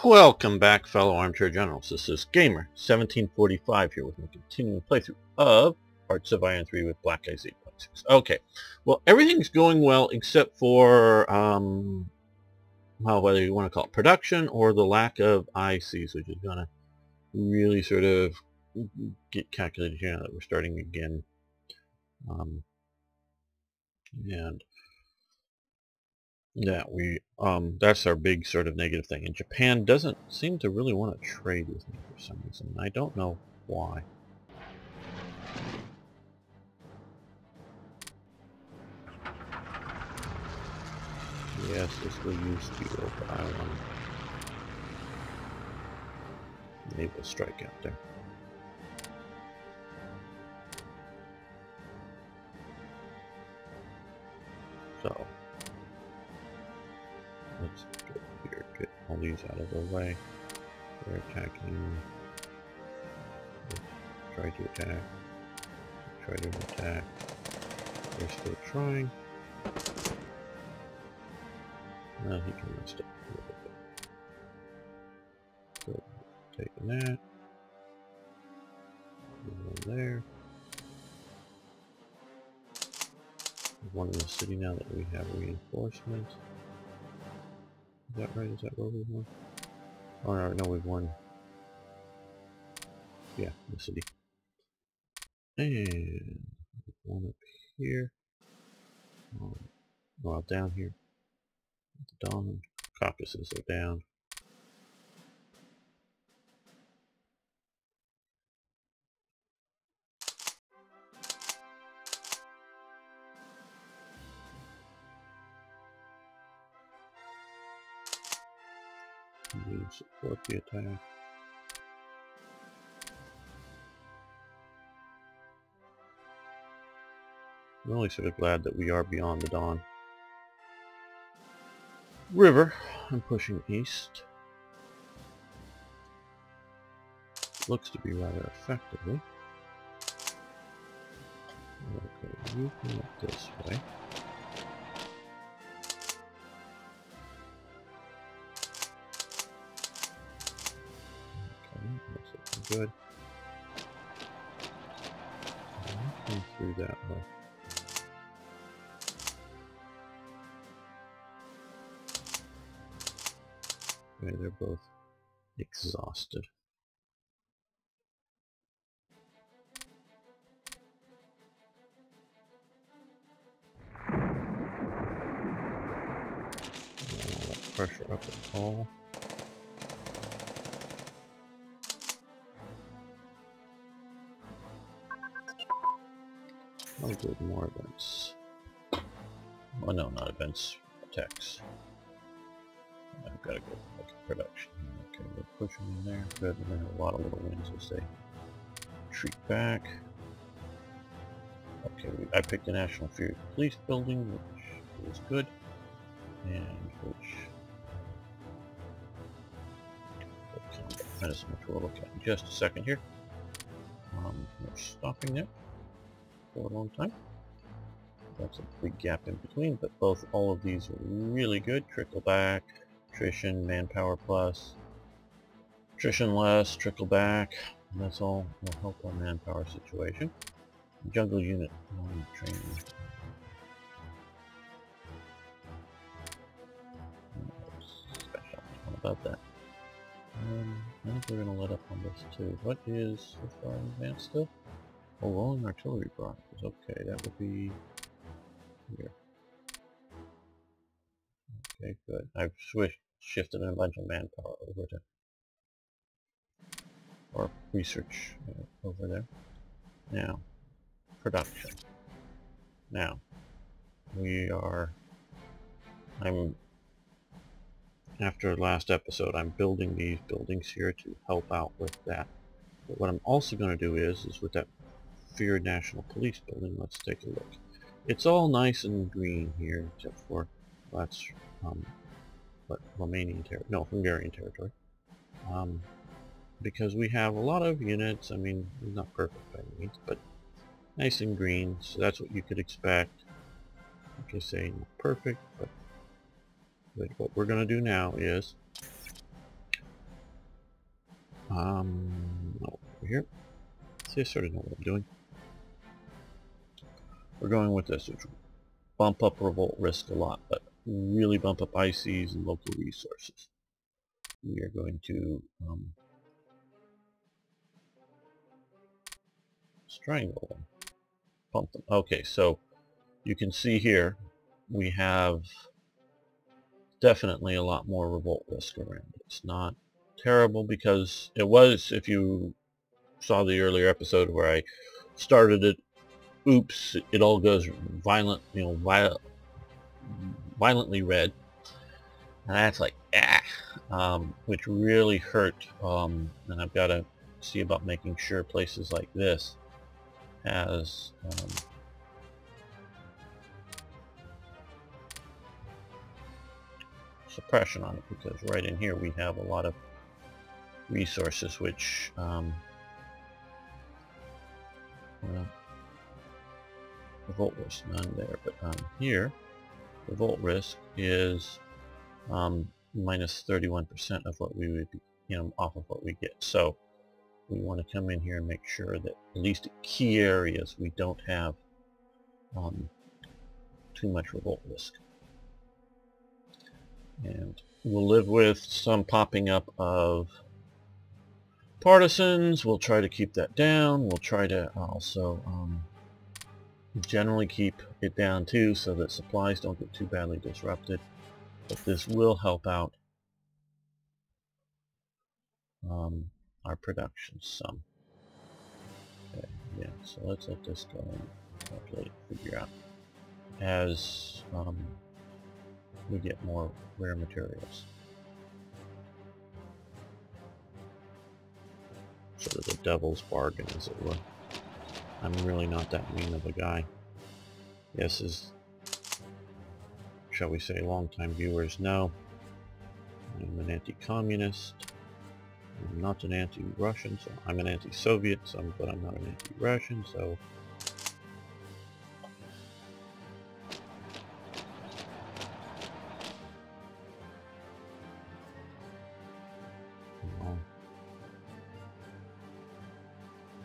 Welcome back, fellow armchair generals. This is Gamer 1745 here with my continuing playthrough of Hearts of Iron 3 with Black Eyes 8.6. Okay, well, everything's going well except for, well, whether you want to call it production or the lack of ICs, which is going to really sort of get calculated here now that we're starting again. And yeah, that's our big sort of negative thing. And Japan doesn't seem to really want to trade with me for some reason. I don't know why. Yes, this will use fuel, but I want a naval strike out there. So let's go here, get all these out of the way. They're attacking. Let's try to attack. Try to attack. They're still trying. Now he can mess up a little bit. So taking that. One there. One in the city now that we have reinforcements. Is that right? Is that where we won? Oh no, we've won. Yeah, the city. And one up here. Well, down here. The Don Caucasus are down. You support the attack. I'm really sort of glad that we are beyond the Don River. I'm pushing east. Looks to be rather effectively. Okay, you come up this way. Okay, that's looking good. Come through that way. Okay, they're both exhausted. Pressure up at all. I'll do more events. Oh no, not events. Attacks. I've got to go back to production. Okay, we're pushing in there. Good. We're going to have a lot of little wins as they retreat back. Okay, I picked the National Fear Police Building, which is good. And which medicine, which we'll look at in just a second here. We're stopping there for a long time. That's a big gap in between, but all of these are really good. Trickle back, attrition, manpower plus, attrition less, trickle back. And that's all will help our manpower situation. Jungle unit training. Special. What about that? I think we're going to let up on this too. What is so far advanced still? Oh, rolling artillery barracks. Okay, that would be here. Okay, good. I've shifted a bunch of manpower over to, or research over there. Now, production. Now, after last episode, I'm building these buildings here to help out with that. But what I'm also going to do is with that Fear National Police building, let's take a look. It's all nice and green here, except for, that's, Romanian territory, no, Hungarian territory. Because we have a lot of units, I mean, not perfect by any means, but nice and green, so that's what you could expect. Like I say, not perfect, but what we're going to do now is Over here. See, I sort of know what I'm doing. We're going with this, which will bump up revolt risk a lot, but really bump up ICs and local resources. We are going to strangle them, pump them. Okay, so you can see here we have definitely a lot more revolt risk around. It's not terrible because it was, if you saw the earlier episode where I started it, oops, it all goes violent, violently red, and that's like which really hurt. And I've got to see about making sure places like this has suppression on it, because right in here we have a lot of resources which revolt risk none there, but here revolt risk is minus 31% of what we would be, off of what we get. So we want to come in here and make sure that at least at key areas we don't have too much revolt risk. And we'll live with some popping up of partisans. We'll try to keep that down. We'll try to also generally keep it down too, so that supplies don't get too badly disrupted. But this will help out our production some. Okay, yeah, so let's let this go and calculate, figure out as we get more rare materials. Sort of the devil's bargain, as it were. I'm really not that mean of a guy. Yes, as shall we say, long-time viewers know, I'm an anti-communist. I'm not an anti-Russian, so I'm an anti-Soviet, but I'm not an anti-Russian, so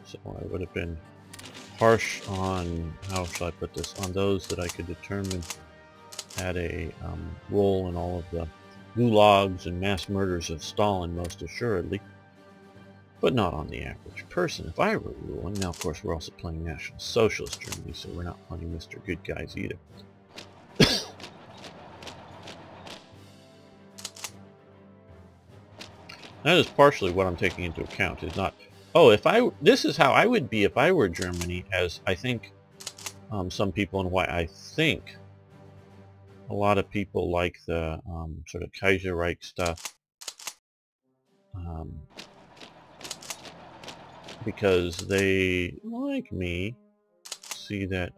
so I would have been harsh on, how shall I put this, on those that I could determine had a role in all of the gulags and mass murders of Stalin, most assuredly, but not on the average person. If I were ruling, now of course we're also playing National Socialist Germany, so we're not playing Mr. Good Guys either. That is partially what I'm taking into account, is not, oh, this is how I would be if I were Germany, as I think some people, and why I think a lot of people like the sort of Kaiserreich stuff, because they, like me, see that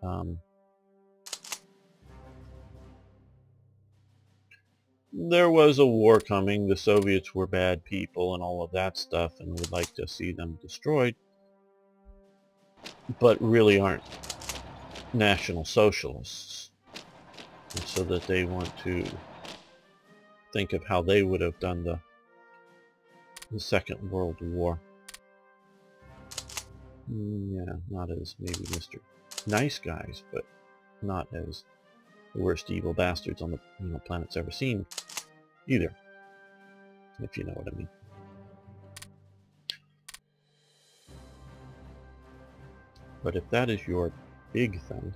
there was a war coming, the Soviets were bad people and all of that stuff, and would like to see them destroyed, but really aren't National Socialists, and so that they want to think of how they would have done the Second World War. Yeah, not as maybe Mr. Nice Guys, but not as the worst evil bastards on the planet's ever seen either, if you know what I mean. But if that is your big thing,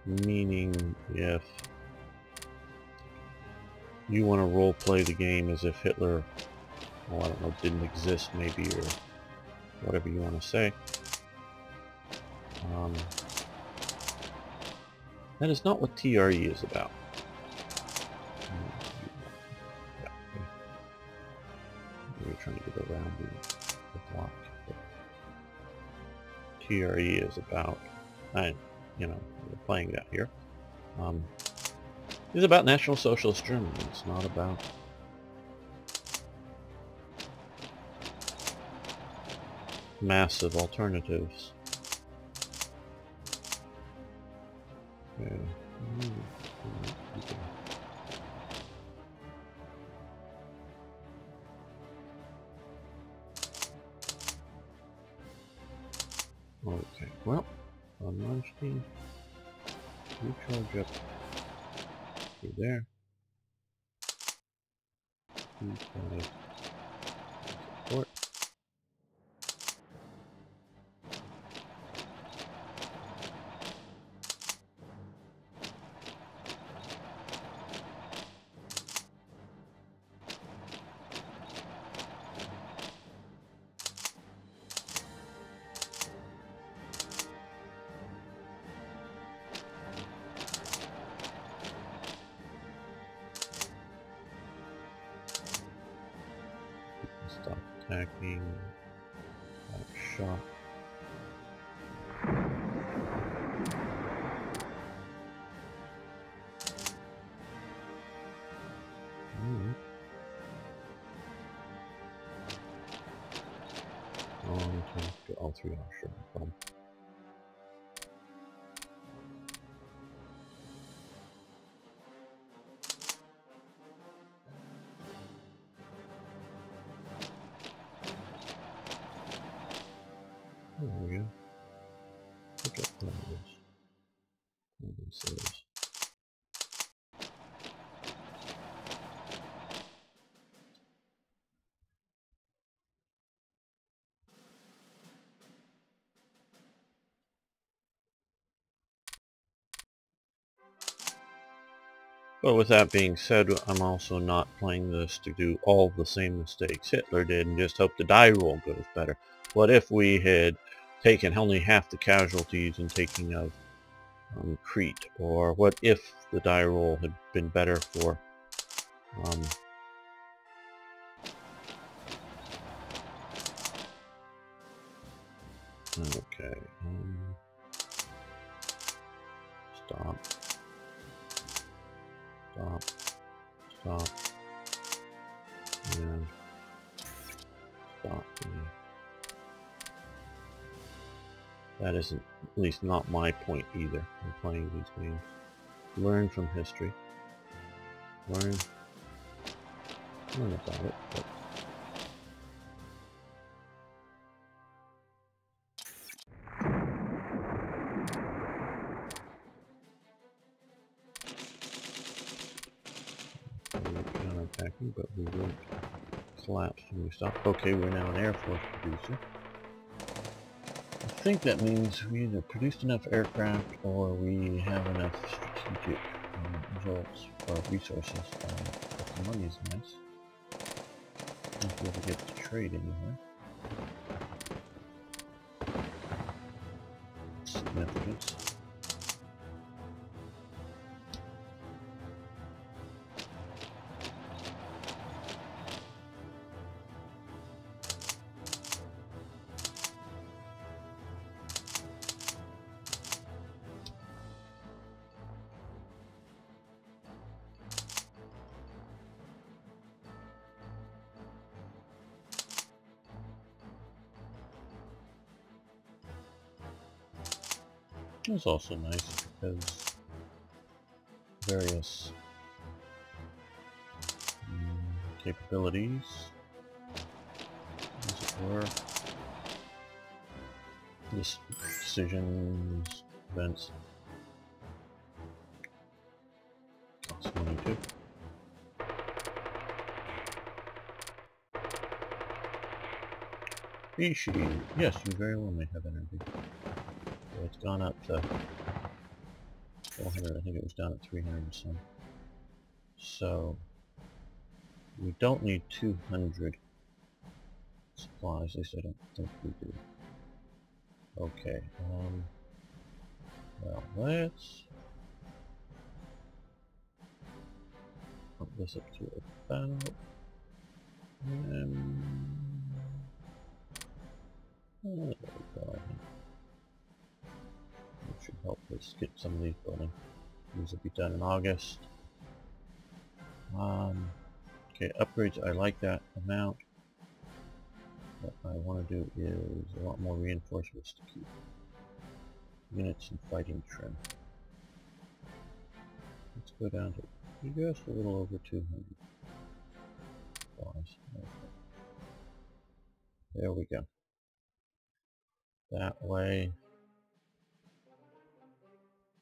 meaning if you want to role play the game as if Hitler, well, I don't know, didn't exist maybe, or whatever you want to say, that is not what TRE is about. We're trying to get around the block. But TRE is about, we're playing that here. It's about National Socialist Germany. It's not about massive alternatives. Okay. Well, on launch speed, recharge up through there. P5 support. Stop attacking. Shot. To all three offshore. Boom. There we go. Look at those. But with that being said, I'm also not playing this to do all the same mistakes Hitler did and just hope the die roll goes better. What if we had taken only half the casualties in taking of Crete? Or what if the die roll had been better for okay, stop, and stop. That isn't, at least not my point either in playing these games. Learn from history. Learn about it, but counterattacking, but we won't collapse when we stop. Okay, we're now an Air Force producer. I think that means we either produced enough aircraft or we have enough strategic results or resources. But the money's nice. If we ever get to trade anywhere. Significance. It's also nice because various capabilities, as it were, decisions, events, cost money too. Species, yes, you very well may have energy. So it's gone up to 400, I think it was down at 300 and some. So we don't need 200 supplies, at least I don't think we do. Okay, well, let's pump this up to about, there we go, I think. That should help us get some of these building. These will be done in August. Okay, upgrades, I like that amount. What I want to do is a lot more reinforcements to keep units and fighting trim. Let's go down to just a little over 200. There we go. That way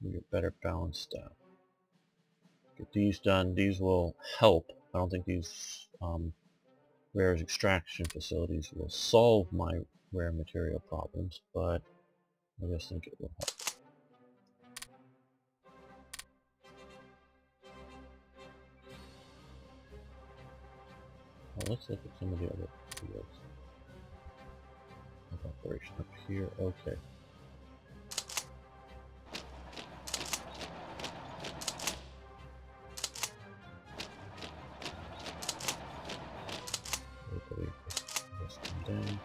We get better balanced out. Get these done. These will help. I don't think these rare extraction facilities will solve my rare material problems, but I just think it will help. Well, let's look at some of the other fields of operation up here. Okay. Let's come down.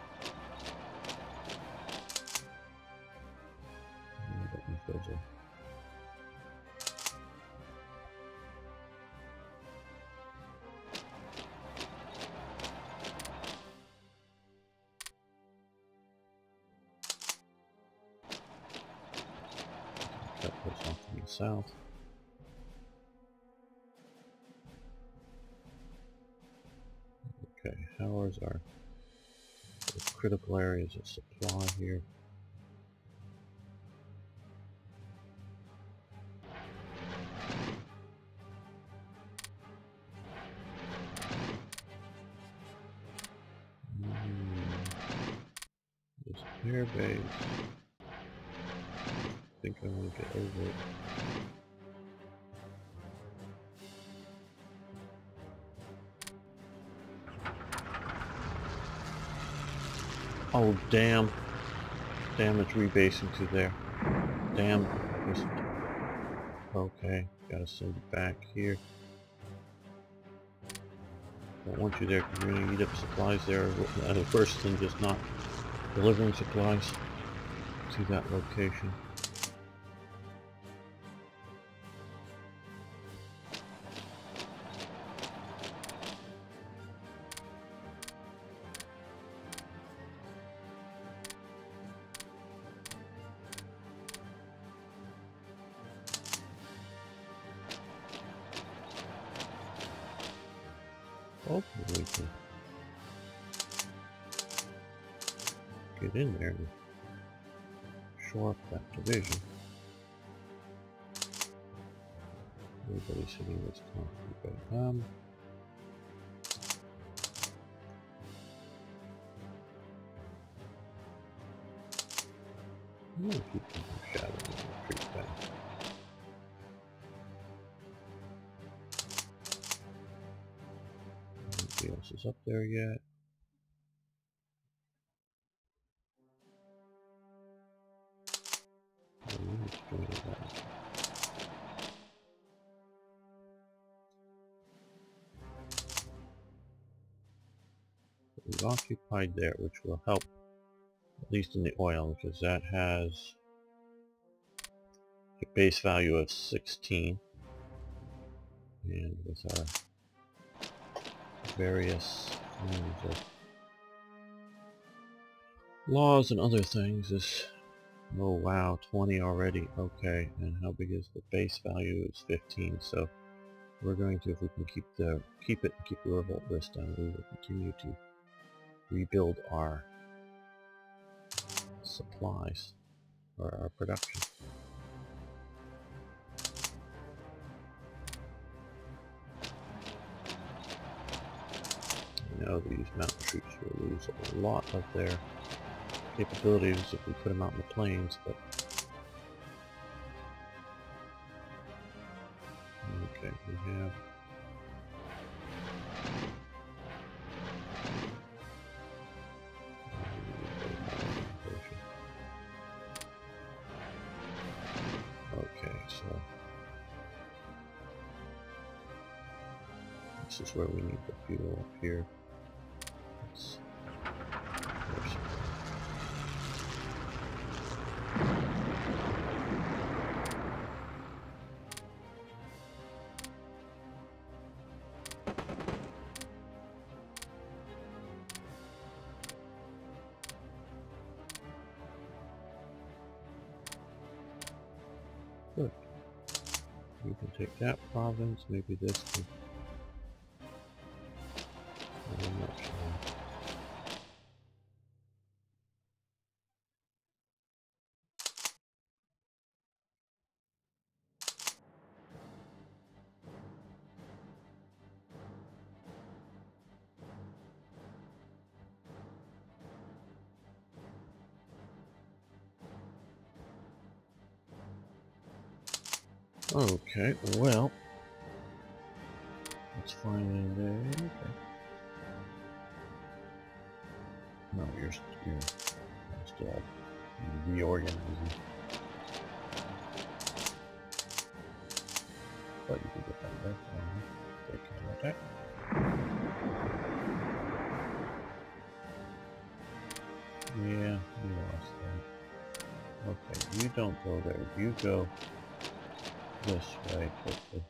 Cut this off to the south. Okay, how is our critical areas of supply here? This air base. I think I want to get over it. Oh, damn. Damn, it's rebasing to there. Damn. Okay, gotta send it back here. Don't want you there because you're gonna eat up supplies there. Worse than just not delivering supplies to that location. Hopefully we can get in there and shore up that division. Everybody's hitting this concrete, but I'm gonna keep them shadowing and retreat back. Nobody else is up there yet. We've occupied there, which will help, at least in the oil, because that has a base value of 16. And with our various kinds of laws and other things, this, oh wow, 20 already, okay, and how big is the base value? Is 15, so we're going to, if we can keep it and keep the revolt risk down, we will continue to rebuild our supplies, or our production. I know these mountain troops will lose a lot of their capabilities if we put them out in the plains, but okay, we have okay, so this is where we need the fuel up here. Good. We can take that province, maybe this can... I'm not sure. Okay, well, let's find in there. Okay. No, you're still reorganizing. But you can get that back. Take care of that. Yeah, we lost that. Okay, you don't go there. You go this way quickly.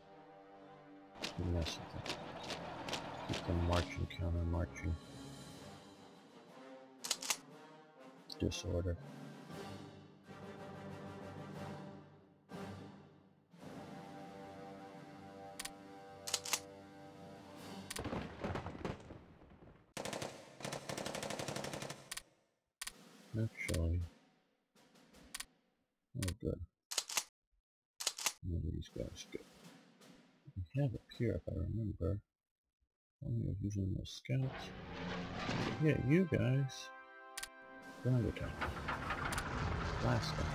Mess with it. Keep them marching, counter marching. Disorder. Actually, oh good. None of these guys good. We have up here, if I remember. Only using the scouts. Yeah, you guys. Ground attack. Blast them.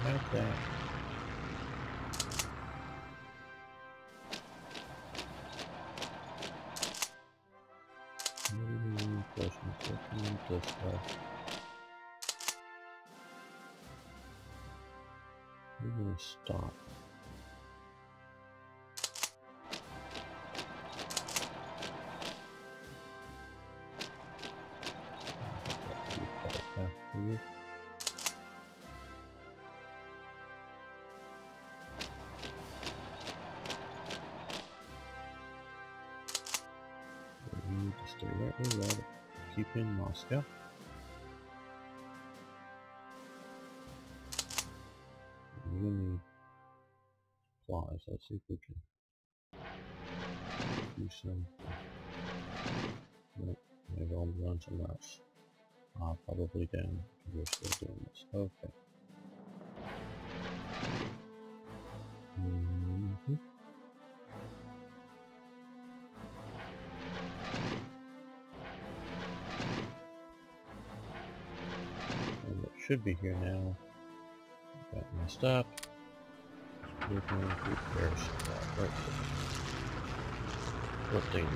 Have that. Reinforcements. This way. We're gonna stop. You. We need to stay right where we are. Keep in Moscow. We need supplies. Let's see if we can do some. Nope, maybe I'll run somewhere else. Probably down. We're still doing this. Okay. And it should be here now. Got messed up. We're going to repair some right there. What they need.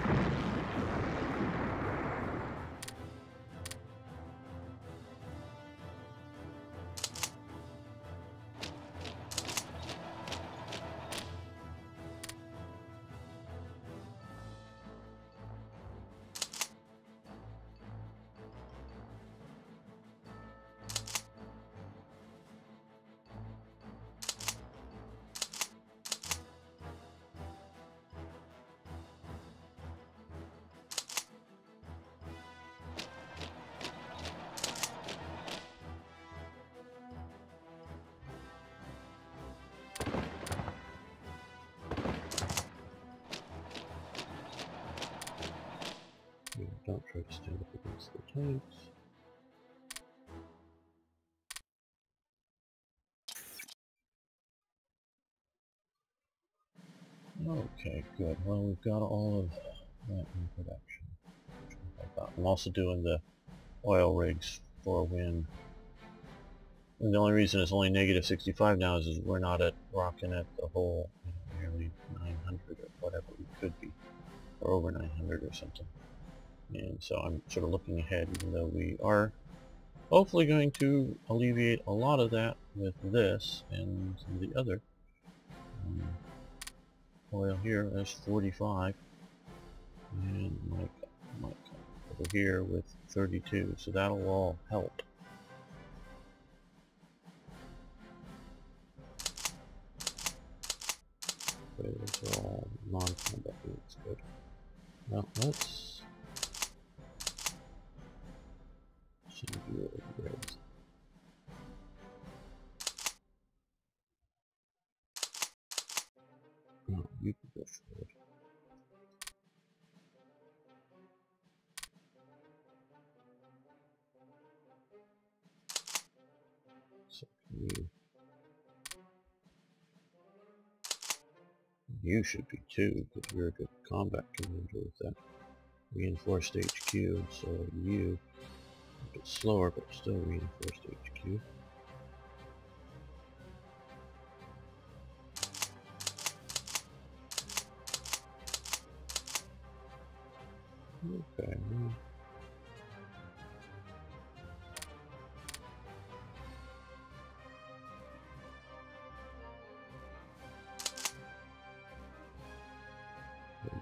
Don't try to stand up against the tanks. Okay, good. Well, we've got all of that in production. I'm also doing the oil rigs for wind. And the only reason it's only negative 65 now is we're not rocking at the whole nearly 900 or whatever we could be, or over 900 or something. And so I'm sort of looking ahead, even though we are hopefully going to alleviate a lot of that with this and some of the other oil here. That's 45, and might come over here with 32, so that'll all help. Okay, those are all non-combat units. Good. Now let's send you over there. No, you can go forward. So you should be too, because you're a good combat commander with that reinforced HQ. So you a bit slower, but still reinforced HQ. Okay.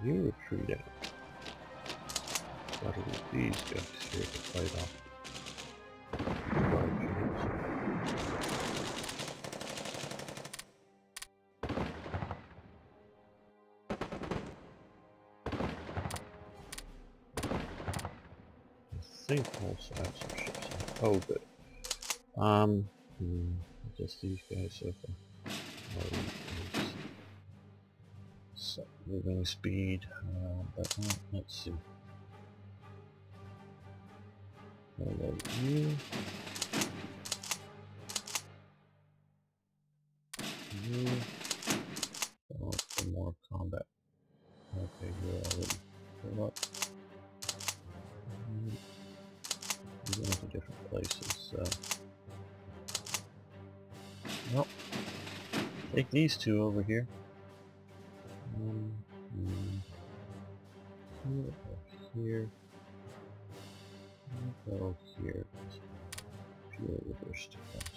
You retreat out. What are these guys here to fight off? I think also have some ships. Oh, good. Just these guys so far. Oh, set moving speed. But let's see. Hello, you. You. Oh, for more combat. Okay, you're already full up. You're going to different places, so. Well, take these two over here. Here. Go here. Fuel reverse to us.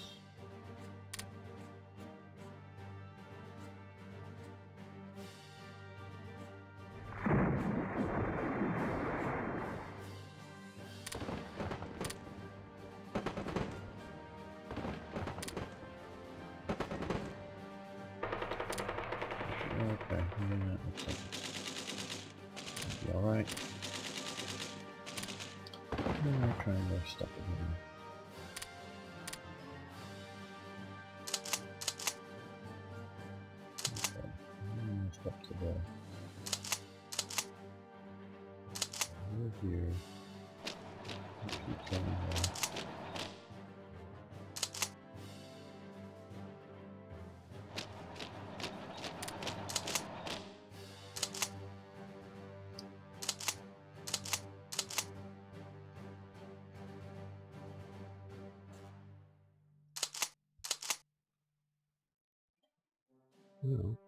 Okay, yeah, looks like it'll be alright. I'm trying more stuff again. Okay, almost up to the over here. Keep going there. No.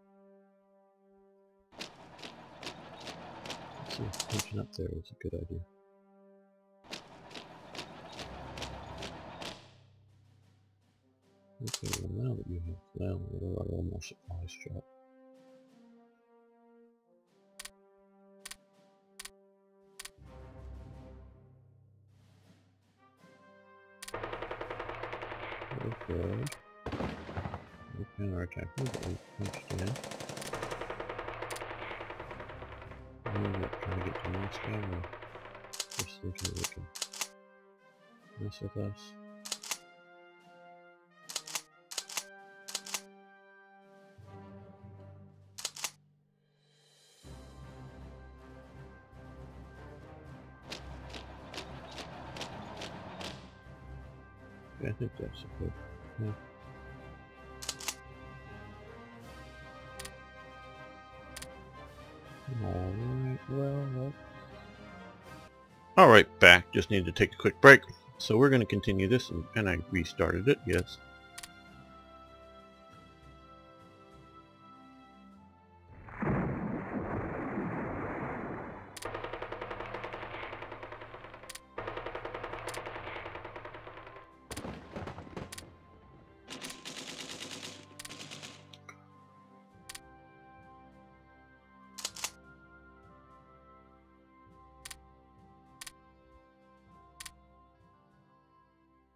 Let's see if punching up there is a good idea. Okay, well now that you have now we'll let all more supplies drop. Okay. We counterattack them, but we punched in. We're trying to get to Moscow, or just thinking they can mess with us. Yeah, I think that's a good. Yeah. Alright, back. Just needed to take a quick break. So we're going to continue this, and I restarted it, yes.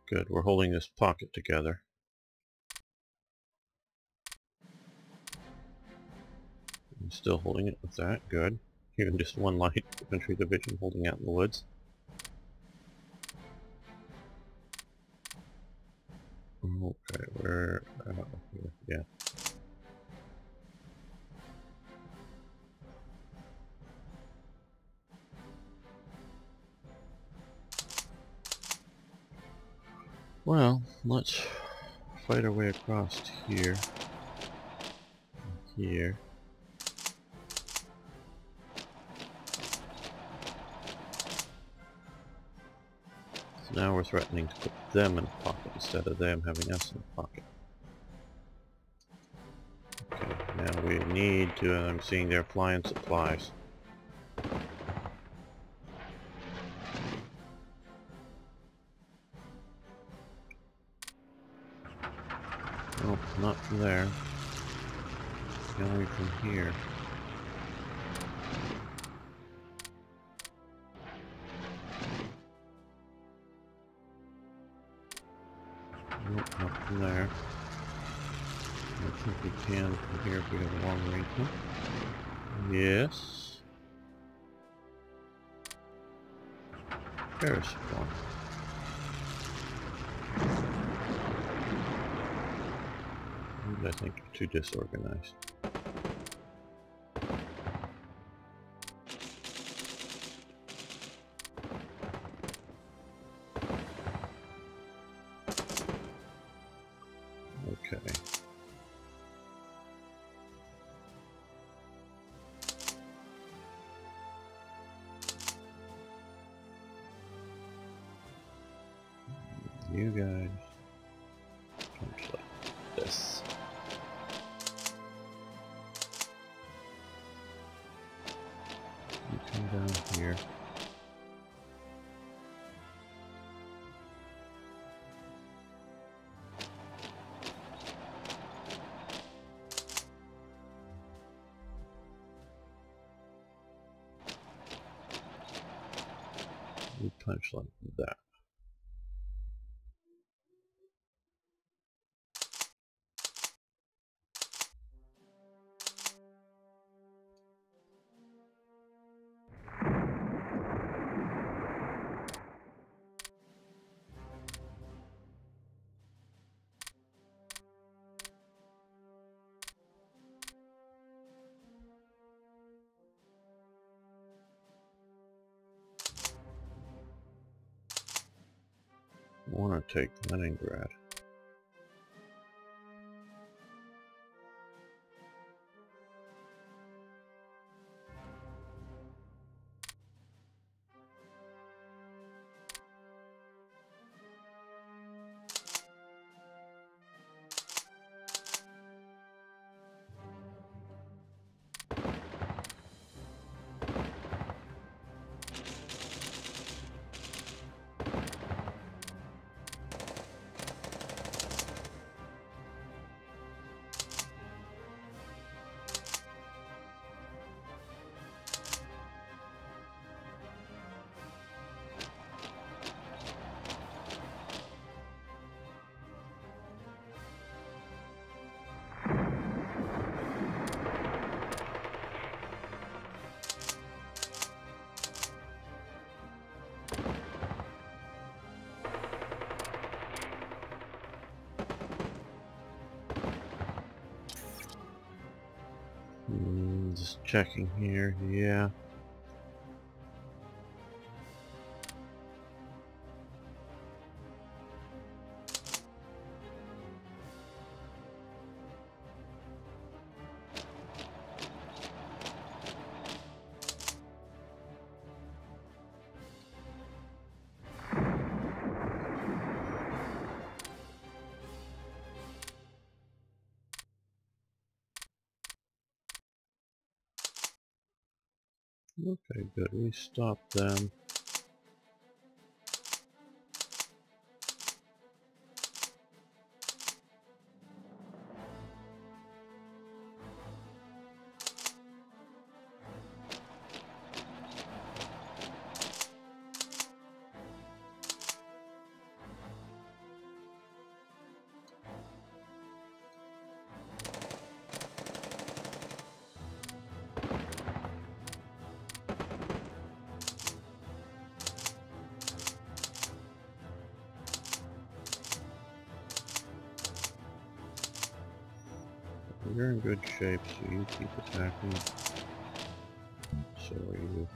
Good, we're holding this pocket together. I'm still holding it with that, good. Even just one light infantry division holding out in the woods. Okay, we're here, yeah. Well, let's fight our way across to here. Here. So now we're threatening to put them in a pocket instead of them having us in a pocket. Okay, now we need to, I'm seeing they're flying supplies. Not from there. Only from here. Nope, not from there. I think we can from here if we have a long range one. Yes. There's one. I think too disorganized. Okay. You guys punch like this. You come down here. You punch like that. I want to take Leningrad. Just checking here, yeah. Okay, good. We stopped them. You're in good shape, so you keep attacking. So are you.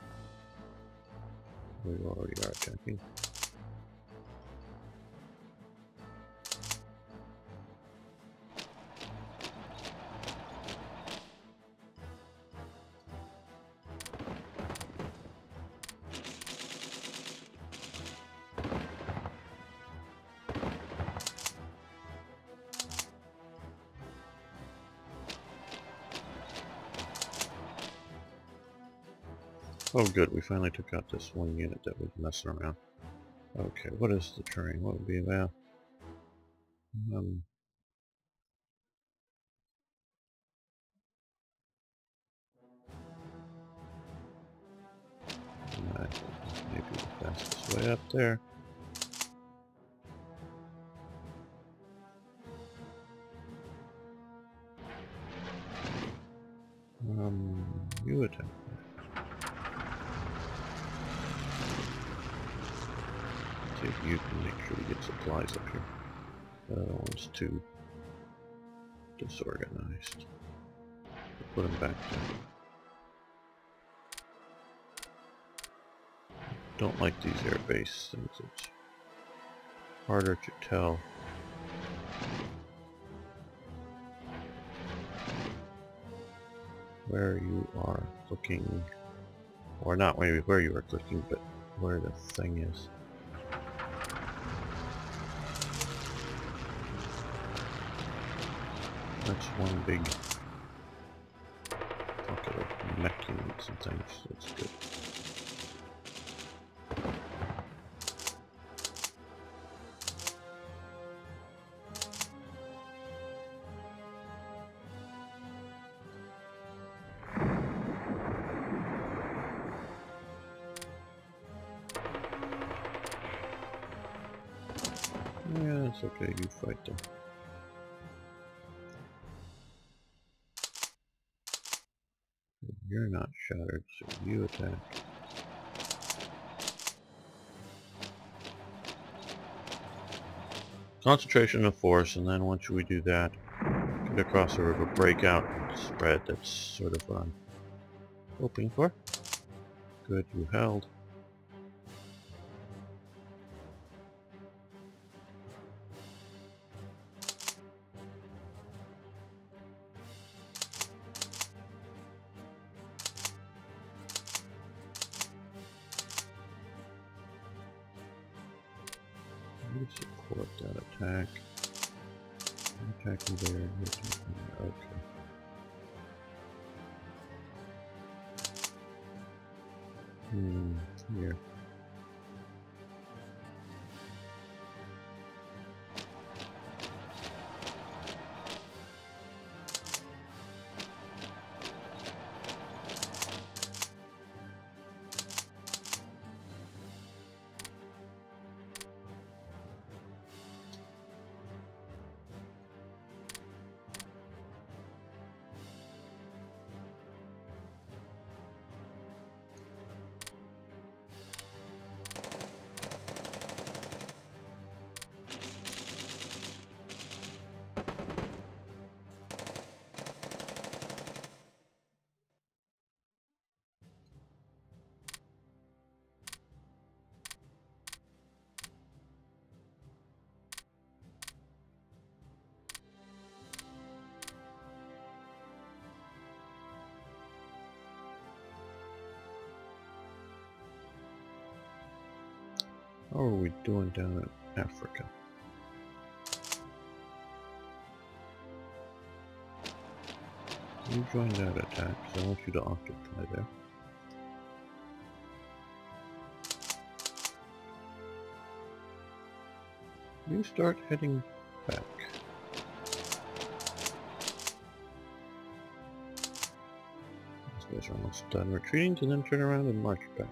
We already are attacking. Oh good, we finally took out this one unit that was messing around. Okay, what is the terrain? What would be about? Fastest way up there. You attack. See if you can make sure we get supplies up here. The other one's too disorganized. Put them back there. Don't like these air base things. It's harder to tell. Where you are looking, or not maybe where you are clicking, but where the thing is. That's one big pocket of mech units and things. That's good. Yeah, it's okay, you fight them. You're not shattered, so you attack. Concentration of force, and then once we do that, get across the river, break out, and spread. That's sort of what I'm hoping for. Good, you held. You support that attack. Attack you there, you attack me there. Okay. Here. How are we doing down in Africa? You join that attack, so I want you to occupy there. You start heading back. These guys are almost done retreating, to then turn around and march back.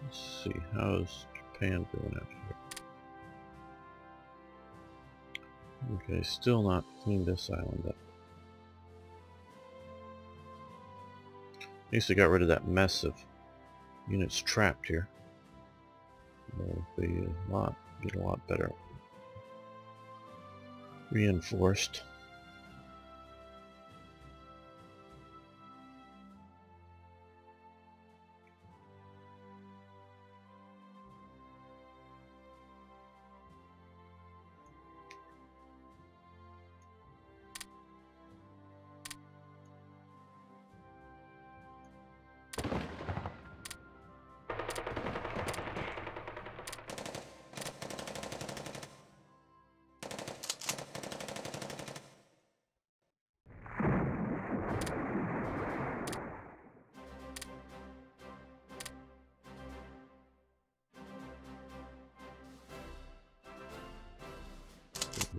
Let's see, how's Japan doing out here? Okay, still not cleaned this island up. At least I got rid of that mess of units trapped here. They'll be get a lot better reinforced.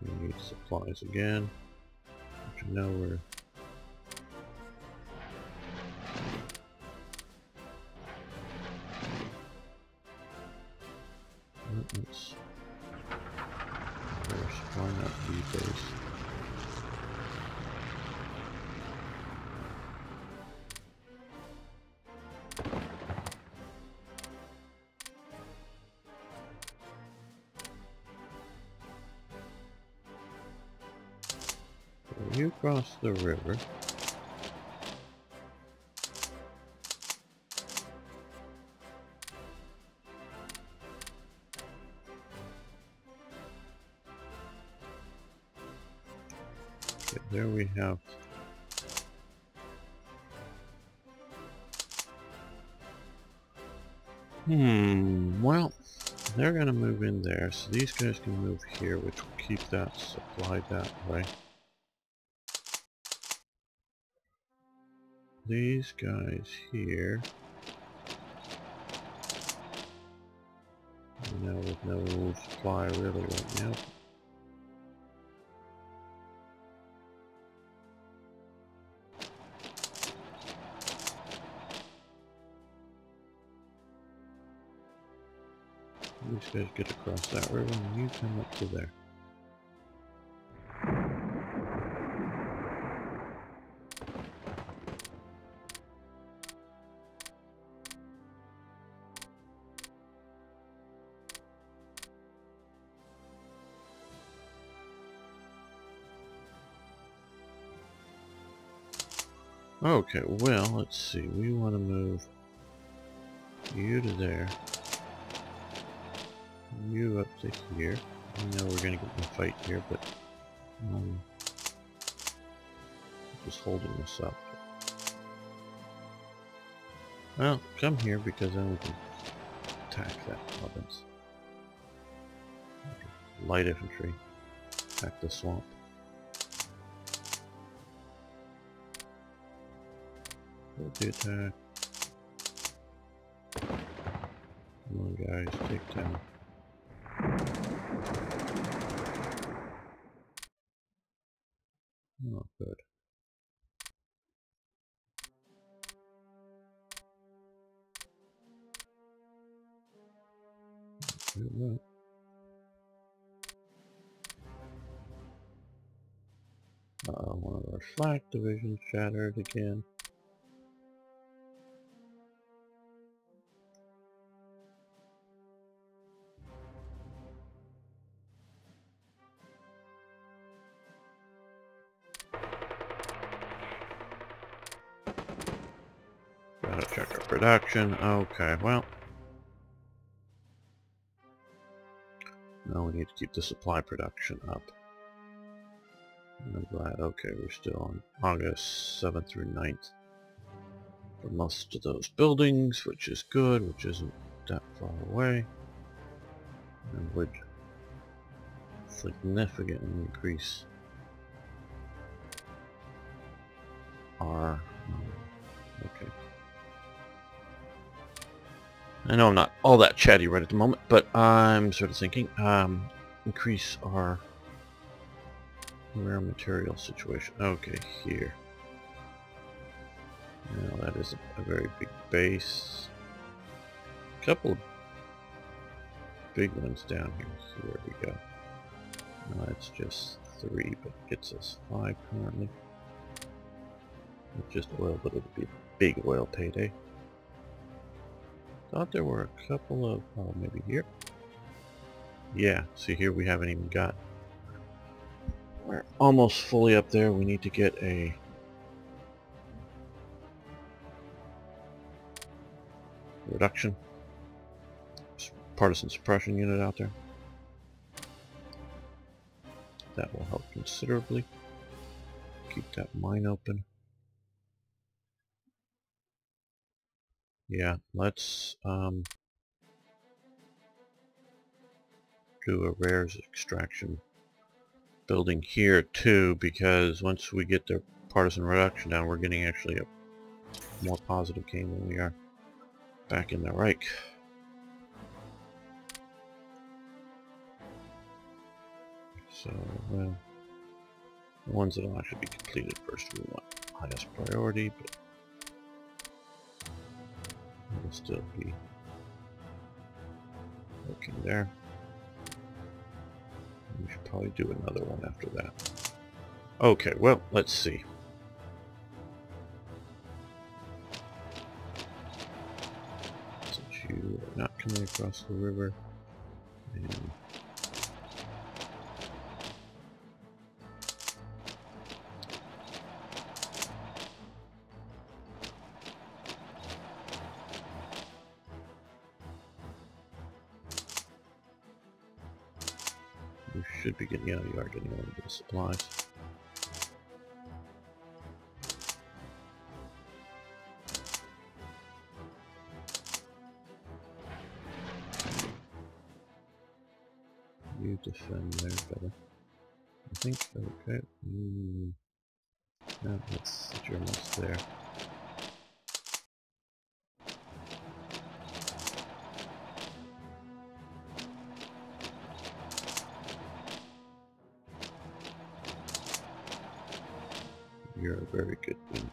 We need supplies again. Which I know we're Let's first find out the base. So you cross the river. Okay, there we have well, they're gonna move in there, so these guys can move here, which will keep that supplied that way. These guys here, now with no supply really right now. These guys get across that river and you come up to there. Okay, well, let's see. We want to move you to there. You up to here. I know we're going to get in a fight here, but just holding this up. Well, come here because then we can attack that province. Light infantry. Attack the swamp. Hold the attack. Come on guys, take down. Oh, good. Right. One of our flak divisions shattered again. Gotta check our production. Okay, well. Now we need to keep the supply production up. I'm glad. Okay, we're still on August 7th through 9th for most of those buildings, which is good, which isn't that far away. And would significantly increase our... okay. I know I'm not all that chatty right at the moment, but I'm sort of thinking, increase our rare material situation. Okay, here. Now that is a very big base. A couple of big ones down here. So there we go. Now that's just 3, but gets us 5 currently. Not just oil, but it'll be a big oil payday. Thought there were a couple of, oh, maybe here. Yeah, see here we haven't even got. We're almost fully up there. We need to get a reduction. Partisan suppression unit out there. That will help considerably. Keep that mine open. Yeah, let's do a rares extraction building here too, because once we get the partisan reduction down, we're getting actually a more positive gain than we are back in the Reich. So, well, the ones that will actually be completed first we want highest priority, but we'll still be working there. We should probably do another one after that. Okay, well, let's see. Since you are not coming across the river, and you should be getting out of the yard, getting a little bit of supplies. You defend there better. I think, okay. No, that's you're almost there. You're a very good queen.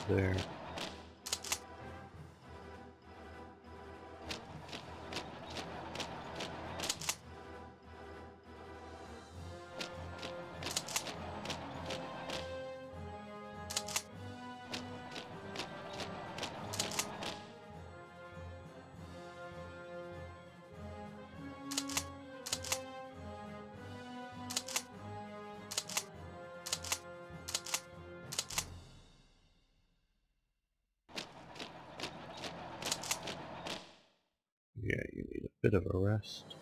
There. Yeah, you need a bit of a rest.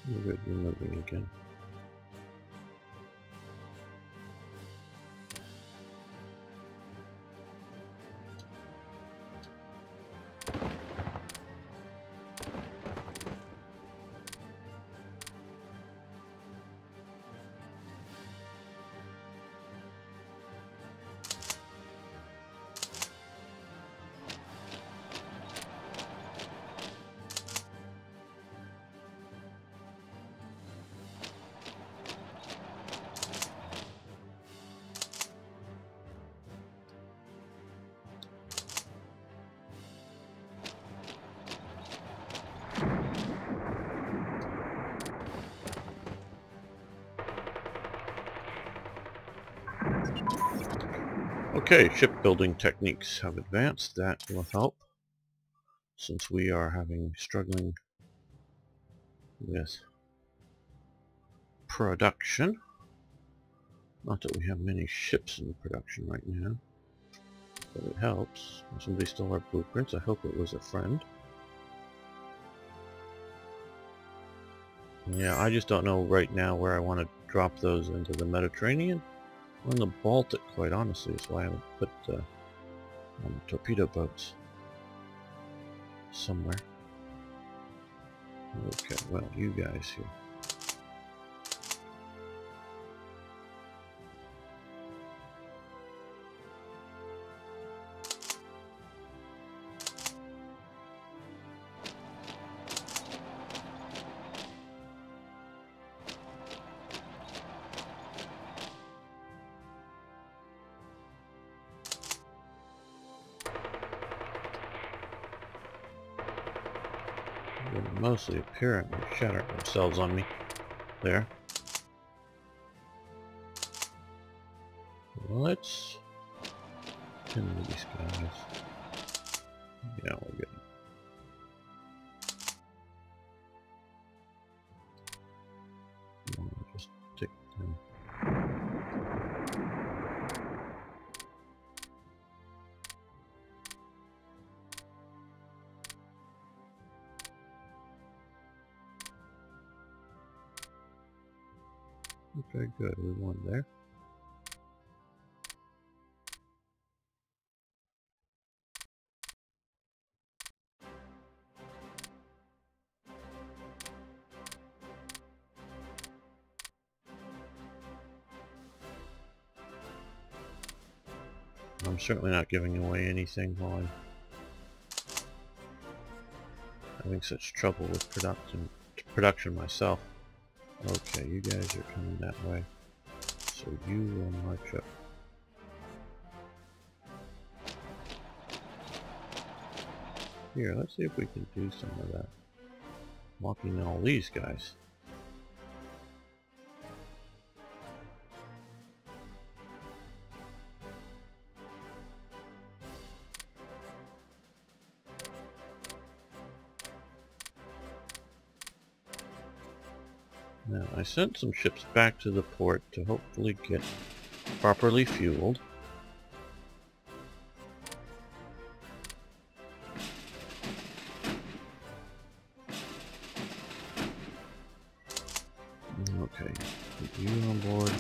You're good, you're moving again. Okay, shipbuilding techniques have advanced. That will help, since we are struggling with production. Not that we have many ships in production right now, but it helps. Somebody stole our blueprints. I hope it was a friend. Yeah, I just don't know right now where I want to drop those into the Mediterranean or in the Baltic, quite honestly. That's why I haven't put torpedo boats somewhere. Okay, well, you guys here. They're mostly apparently shattering themselves on me there. let's pin these guys. Yeah, we're good. Just take them. Okay, good. We won there. I'm certainly not giving away anything while I'm having such trouble with production myself. Okay, you guys are coming that way, so you will march up. Here, let's see if we can do some of that. Walking all these guys. Now, I sent some ships back to the port to hopefully get properly fueled. Okay, put you on board.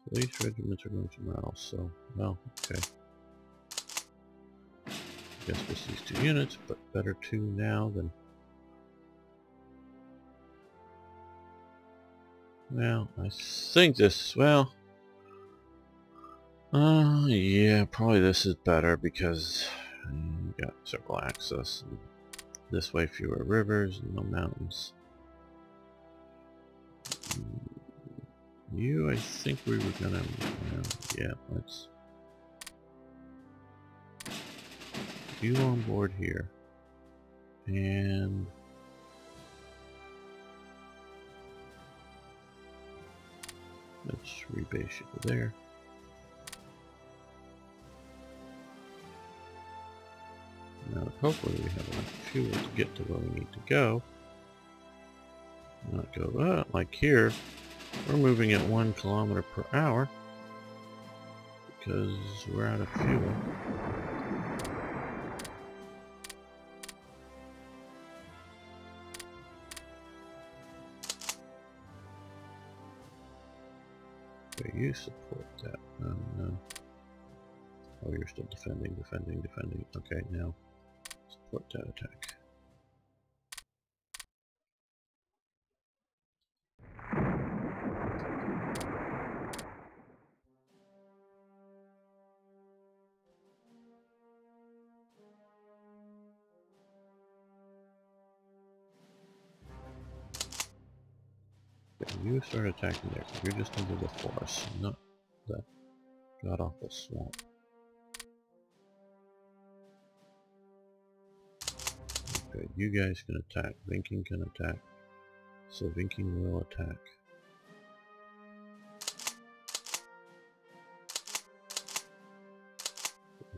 Police regiments are going somewhere else, so, well, okay. I guess this is 2 units, but better 2 now than... Well, I think this, well... yeah, probably this is better because you got circle access. And this way fewer rivers and no mountains. You, I think we were gonna, yeah, let's... You on board here. And... let's rebase you to there. Now, hopefully we have enough fuel to get to where we need to go. Not go, like here. We're moving at 1 kilometer per hour because we're out of fuel. Okay, you support that. No. Oh, you're still defending. Okay, now support that attack. You start attacking there. You're just into the forest, not that god-awful swamp. Okay, you guys can attack. Vinking can attack. So Vinking will attack.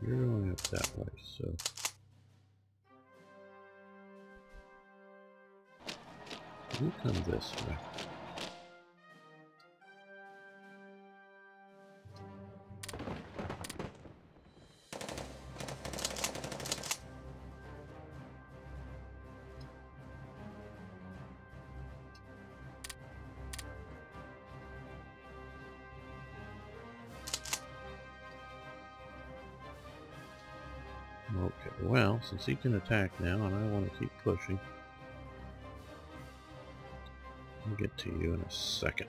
You're going up that way, so... you come this way. Okay, well, since he can attack now, and I want to keep pushing, I'll get to you in a second.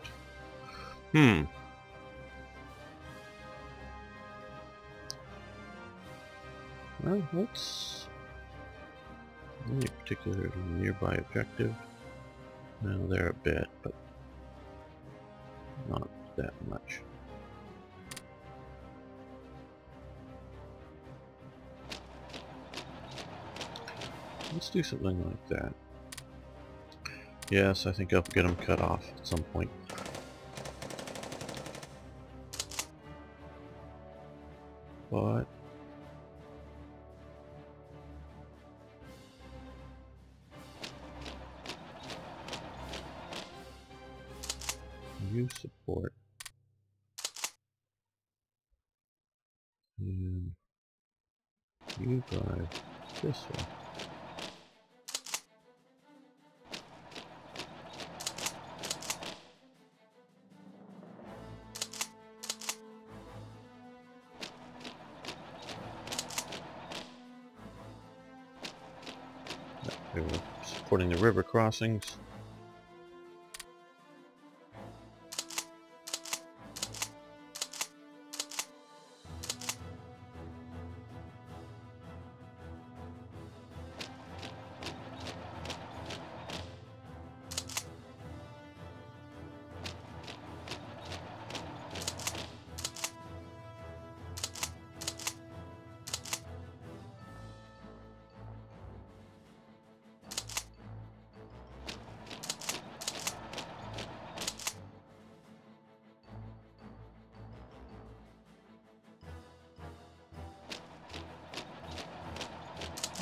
Well, let's... any particular nearby objective? No, they're a bit, but not that much. Let's do something like that. Yes, I think I'll get them cut off at some point. But you support and you drive this way. They were supporting the river crossings.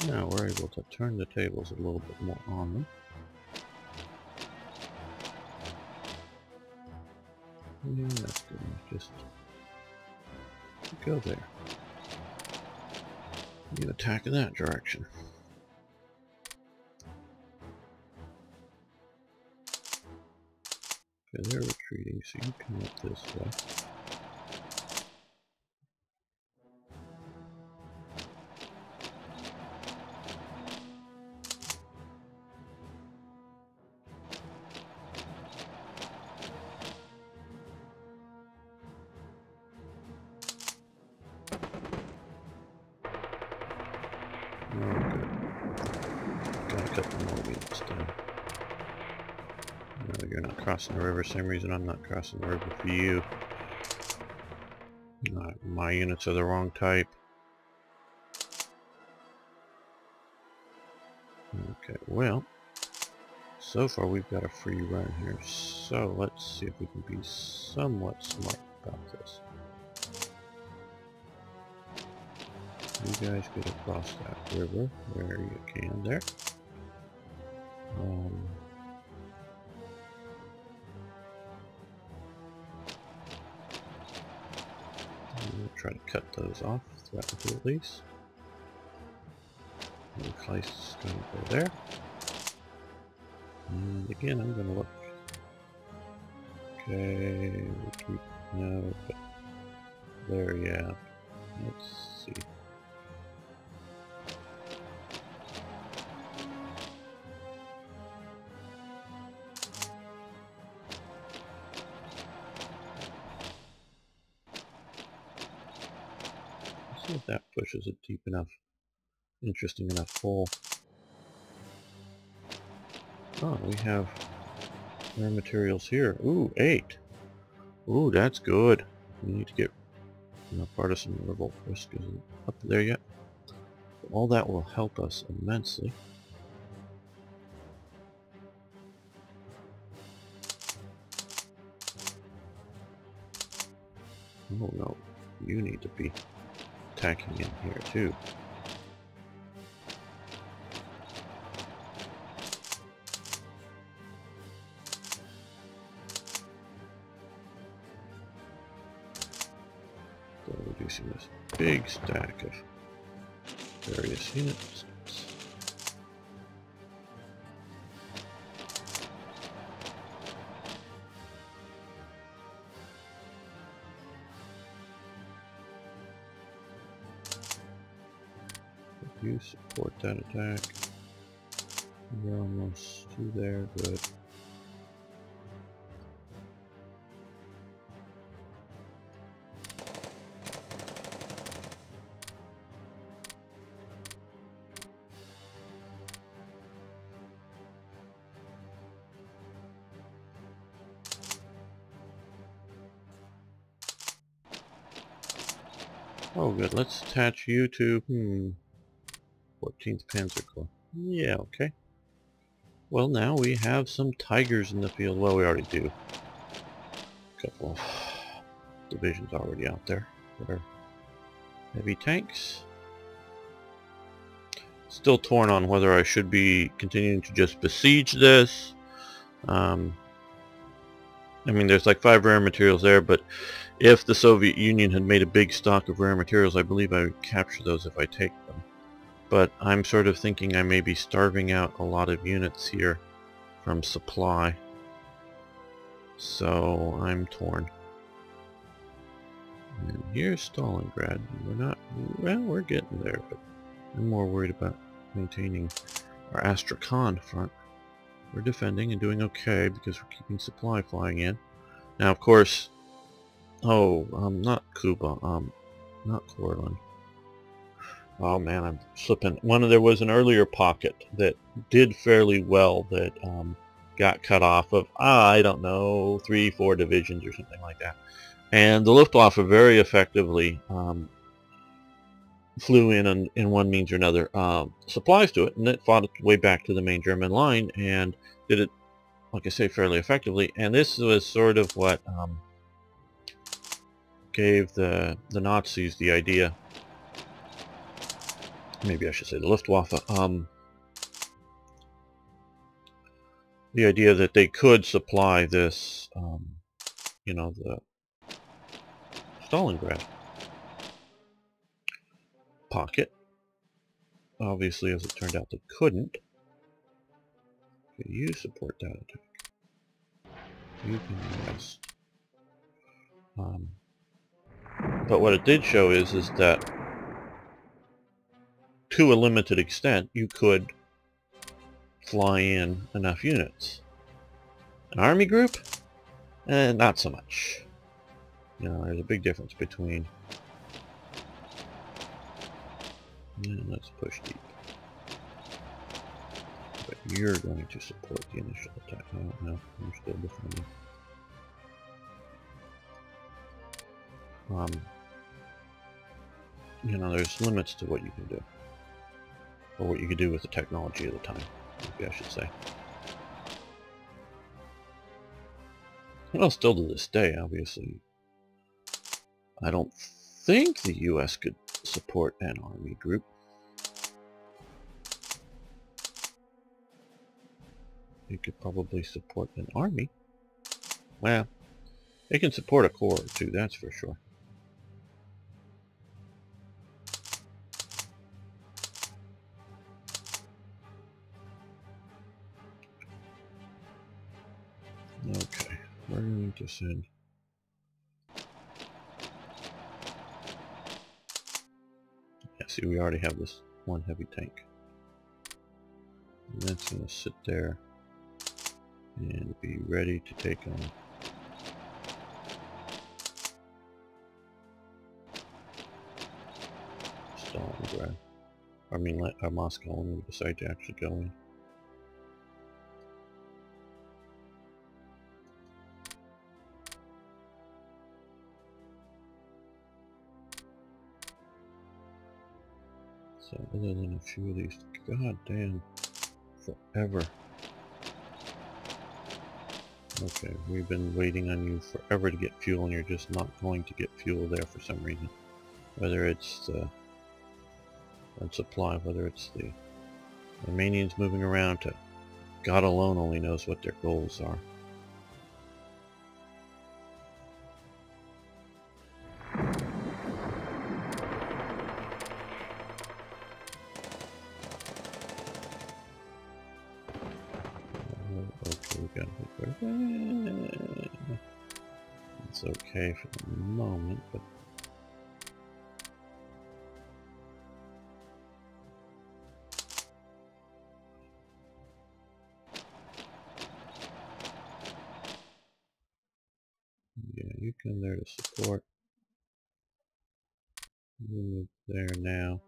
Now we're able to turn the tables a little bit more on them. Yeah, that's good enough. Just go there. You attack in that direction. Okay, they're retreating, so you come up this way. Oh, good. Got a couple more units down. No, you're not crossing the river. Same reason I'm not crossing the river for you. My units are the wrong type. Okay, well, so far we've got a free run here. So let's see if we can be somewhat smart about this. You guys get across that river where you can there. We'll try to cut those off, threaten to at least. And Kleist is going to go there. And again, I'm going to look. Okay, we'll keep, no, but there, yeah. Let's see. See if that pushes it deep enough, interesting enough hole. Oh, we have rare materials here. Ooh, 8. Ooh, that's good. We need to get partisan revolt risk isn't up there yet. All that will help us immensely. Oh no, you need to be attacking in here too. So reducing this big stack of various units. You support that attack. You're almost to there, good. Oh good, let's attach you to 14th Panzer Corps. Yeah, okay. Well, now we have some tigers in the field. Well, we already do. A couple of divisions already out there that are heavy tanks. Still torn on whether I should be continuing to just besiege this. I mean, there's like 5 rare materials there, but if the Soviet Union had made a big stock of rare materials, I believe I would capture those if I take them. But I'm sort of thinking I may be starving out a lot of units here from supply. So I'm torn. And here's Stalingrad. We're not, well, we're getting there, but I'm more worried about maintaining our Astrakhan front. We're defending and doing okay because we're keeping supply flying in. Now, of course, not Cuba, not Courland. Oh man, I'm slipping. There was an earlier pocket that did fairly well that got cut off of, I don't know, 3-4 divisions or something like that. And the Luftwaffe very effectively flew in one means or another, supplies to it, and it fought its way back to the main German line and did it, like I say, fairly effectively. And this was sort of what gave the Nazis the idea, maybe I should say the Luftwaffe, the idea that they could supply this, you know, the Stalingrad pocket. Obviously, as it turned out, they couldn't. Okay, you support that attack. You can rest. But what it did show is that to a limited extent, you could fly in enough units. An army group? Not so much. You know, there's a big difference between... let's push deep. But you're going to support the initial attack. I don't know. I'm still defending. You know, there's limits to what you can do. Or what you can do with the technology of the time, maybe I should say. Well, still to this day, obviously, I don't think the US could support an army group. It could probably support an army. Well, it can support a corps or two, that's for sure. Okay, we're going to send... Yeah, see, we already have this one heavy tank. And that's going to sit there and be ready to take on Stalingrad. I mean, Moscow when we decide to actually go in. So other than a few of these, goddamn, forever. Okay, we've been waiting on you forever to get fuel, and you're just not going to get fuel there for some reason. Whether it's the supply, whether it's the Armenians moving around to God alone only knows what their goals are. Okay, we got to hit there. It's okay for the moment, but yeah, you come there to support. You move there now.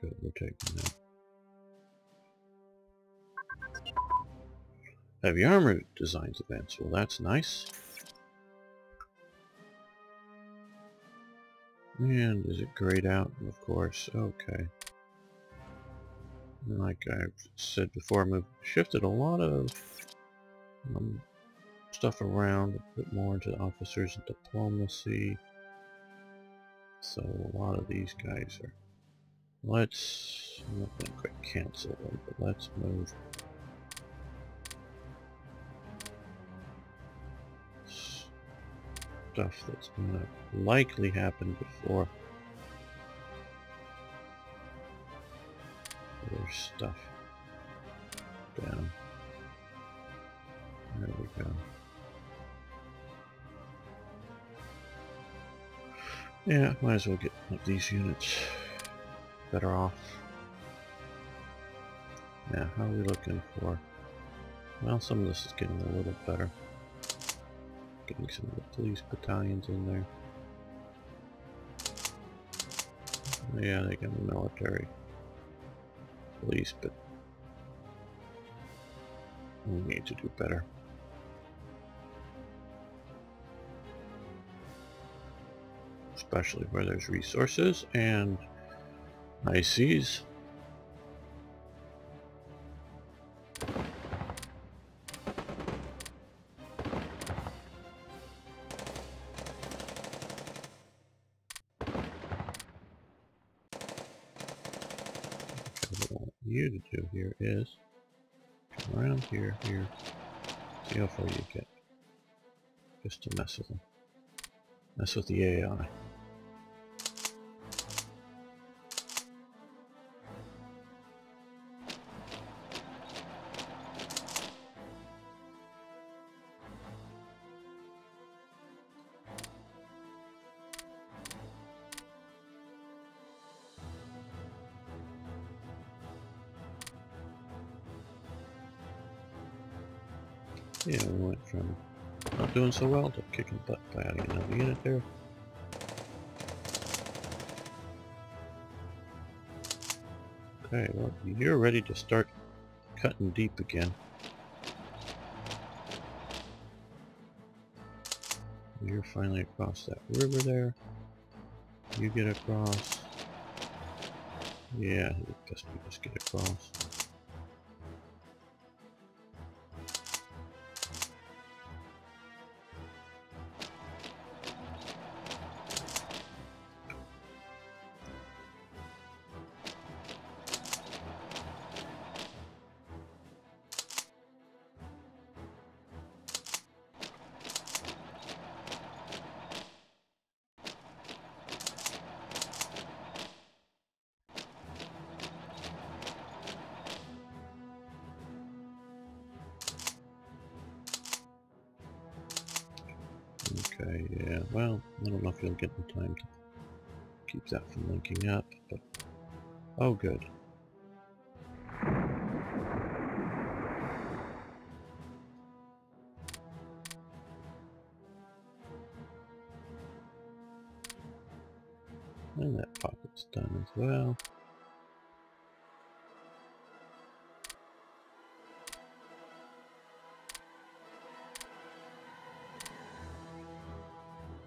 Good, we're taking that. Heavy armor designs events. Well, that's nice. And is it grayed out? Of course. Okay. Like I've said before, I've shifted a lot of stuff around, a bit more into officers and diplomacy. So a lot of these guys are... Let's... I'm not going to quite cancel them, but let's move stuff that's going to likely happen before there's stuff down. There we go. Yeah, might as well get these units better off. Yeah, how are we looking for? Well, some of this is getting a little better. Getting some of the police battalions in there. Yeah, they got the military police, but we need to do better. Especially where there's resources and high seas. What I want you to do here is come around here, see how far you get. Just to mess with them. Mess with the AI. Yeah, we went from not doing so well to kicking butt by adding another unit there. Okay, well, you're ready to start cutting deep again. You're finally across that river there. You get across. Yeah, I guess we just get across. Okay, yeah, well, I don't know if you'll get the time to keep that from linking up, but... Oh, good. And that pocket's done as well.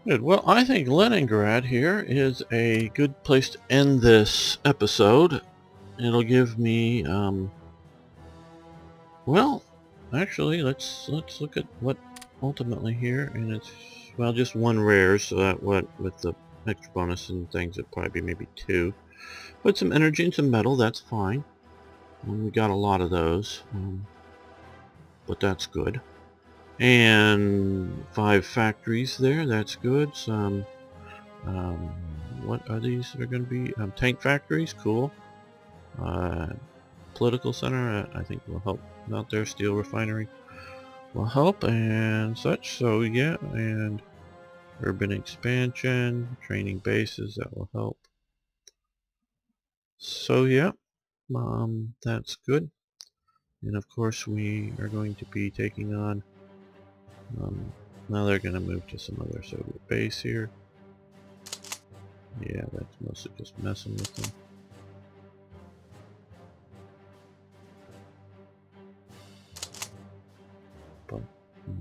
Good. Well, I think Leningrad here is a good place to end this episode. It'll give me, well, actually, let's look at what ultimately here, and it's, well, just one rare, so that what with the extra bonus and things, it'd probably be maybe 2. Put some energy and some metal, that's fine. And we got a lot of those, but that's good. And 5 factories there, that's good. Some, what are these that are going to be? Tank factories, cool. Political center, I think will help out there. Steel refinery will help and such. So yeah, and urban expansion, training bases, that will help. So yeah, that's good. And of course we are going to be taking on, now they're going to move to some other Soviet base here. Yeah, that's mostly just messing with them.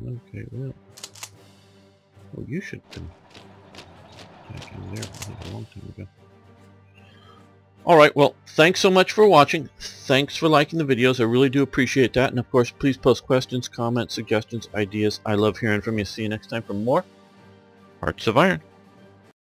Okay, well. Well, you should have been attacking there, I think, a long time ago. Alright, well, thanks so much for watching. Thanks for liking the videos. I really do appreciate that. And of course, please post questions, comments, suggestions, ideas. I love hearing from you. See you next time for more Hearts of Iron.